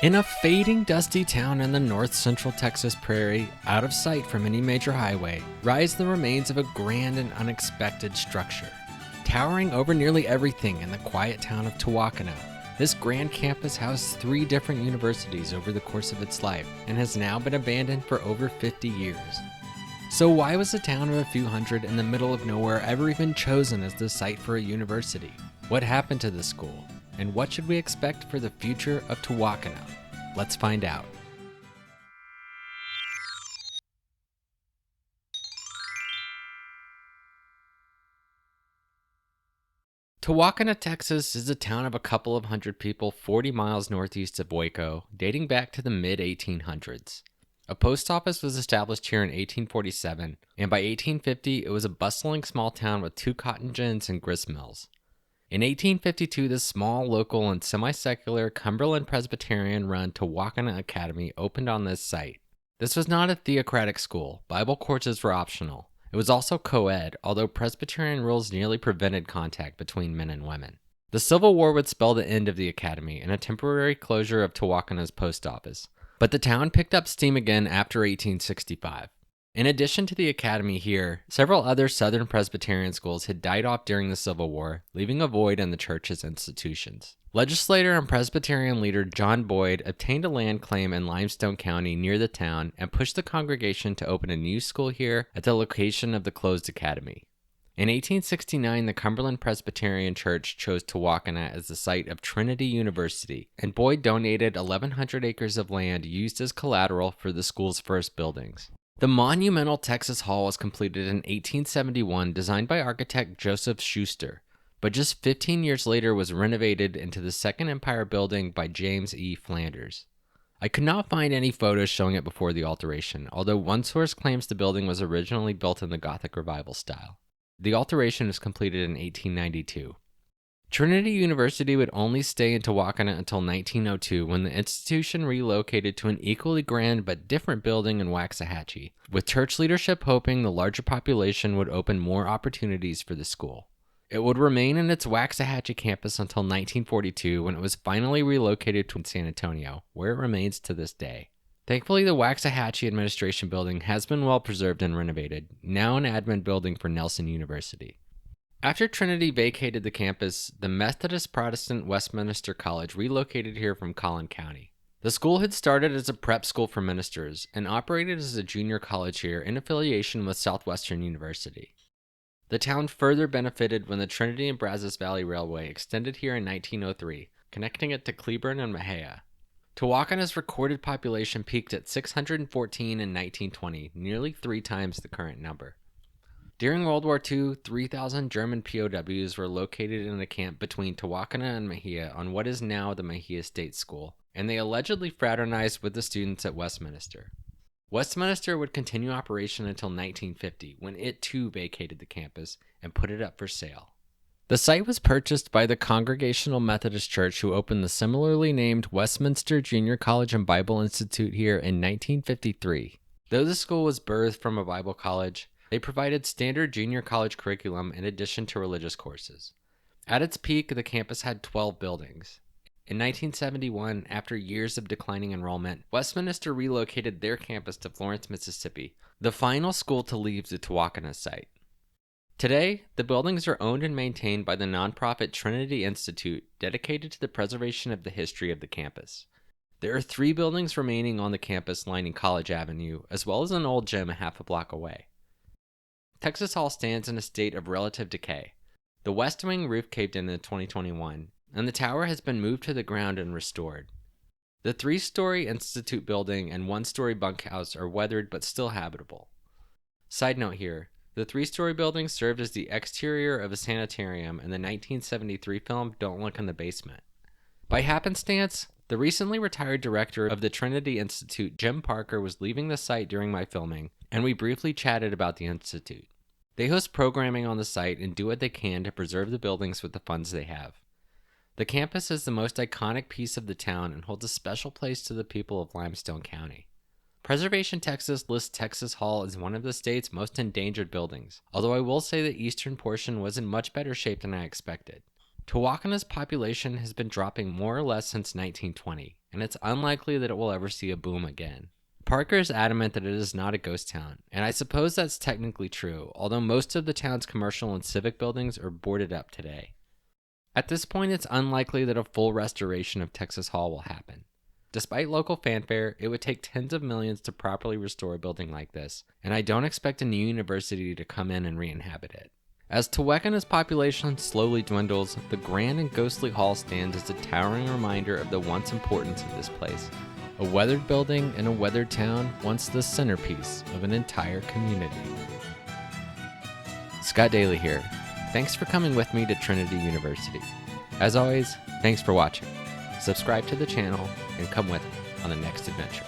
In a fading, dusty town in the north-central Texas prairie, out of sight from any major highway, rise the remains of a grand and unexpected structure. Towering over nearly everything in the quiet town of Tehuacana, this grand campus housed 3 different universities over the course of its life and has now been abandoned for over 50 years. So why was a town of a few hundred in the middle of nowhere ever even chosen as the site for a university? What happened to the school? And what should we expect for the future of Tehuacana? Let's find out. Tehuacana, Texas is a town of a couple of hundred people 40 miles northeast of Waco, dating back to the mid-1800s. A post office was established here in 1847, and by 1850 it was a bustling small town with 2 cotton gins and grist mills. In 1852, the small, local, and semi-secular Cumberland Presbyterian-run Tehuacana Academy opened on this site. This was not a theocratic school. Bible courses were optional. It was also co-ed, although Presbyterian rules nearly prevented contact between men and women. The Civil War would spell the end of the academy and a temporary closure of Tehuacana's post office. But the town picked up steam again after 1865. In addition to the academy here, several other Southern Presbyterian schools had died off during the Civil War, leaving a void in the church's institutions. Legislator and Presbyterian leader John Boyd obtained a land claim in Limestone County near the town and pushed the congregation to open a new school here at the location of the closed academy. In 1869, the Cumberland Presbyterian Church chose Tehuacana as the site of Trinity University, and Boyd donated 1,100 acres of land used as collateral for the school's first buildings. The monumental Texas Hall was completed in 1871, designed by architect Joseph Schuster, but just 15 years later was renovated into the Second Empire building by James E. Flanders. I could not find any photos showing it before the alteration, although one source claims the building was originally built in the Gothic Revival style. The alteration was completed in 1892. Trinity University would only stay in Tehuacana until 1902, when the institution relocated to an equally grand but different building in Waxahachie, with church leadership hoping the larger population would open more opportunities for the school. It would remain in its Waxahachie campus until 1942, when it was finally relocated to San Antonio, where it remains to this day. Thankfully, the Waxahachie Administration Building has been well preserved and renovated, now an admin building for Nelson University. After Trinity vacated the campus, the Methodist Protestant Westminster College relocated here from Collin County. The school had started as a prep school for ministers and operated as a junior college here in affiliation with Southwestern University. The town further benefited when the Trinity and Brazos Valley Railway extended here in 1903, connecting it to Cleburne and Mexia. Tehuacana's recorded population peaked at 614 in 1920, nearly 3 times the current number. During World War II, 3,000 German POWs were located in a camp between Tehuacana and Mexia on what is now the Mexia State School, and they allegedly fraternized with the students at Westminster. Westminster would continue operation until 1950, when it too vacated the campus and put it up for sale. The site was purchased by the Congregational Methodist Church, who opened the similarly named Westminster Junior College and Bible Institute here in 1953. Though the school was birthed from a Bible college, they provided standard junior college curriculum in addition to religious courses. At its peak, the campus had 12 buildings. In 1971, after years of declining enrollment, Westminster relocated their campus to Florence, Mississippi, the final school to leave the Tehuacana site. Today, the buildings are owned and maintained by the nonprofit Trinity Institute, dedicated to the preservation of the history of the campus. There are 3 buildings remaining on the campus lining College Avenue, as well as an old gym a half a block away. Texas Hall stands in a state of relative decay. The west wing roof caved in 2021, and the tower has been moved to the ground and restored. The 3-story Institute building and 1-story bunkhouse are weathered but still habitable. Side note here, the 3-story building served as the exterior of a sanitarium in the 1973 film Don't Look in the Basement. By happenstance, the recently retired director of the Trinity Institute, Jim Parker, was leaving the site during my filming, and we briefly chatted about the Institute. They host programming on the site and do what they can to preserve the buildings with the funds they have. The campus is the most iconic piece of the town and holds a special place to the people of Limestone County. Preservation Texas lists Texas Hall as one of the state's most endangered buildings, although I will say the eastern portion was in much better shape than I expected. Tehuacana's population has been dropping more or less since 1920, and it's unlikely that it will ever see a boom again. Parker is adamant that it is not a ghost town, and I suppose that's technically true, although most of the town's commercial and civic buildings are boarded up today. At this point, it's unlikely that a full restoration of Texas Hall will happen. Despite local fanfare, it would take tens of millions to properly restore a building like this, and I don't expect a new university to come in and re-inhabit it. As Tehuacana's population slowly dwindles, the grand and ghostly hall stands as a towering reminder of the once importance of this place. A weathered building in a weathered town, once the centerpiece of an entire community. Scott Daly here. Thanks for coming with me to Trinity University. As always, thanks for watching. Subscribe to the channel and come with me on the next adventure.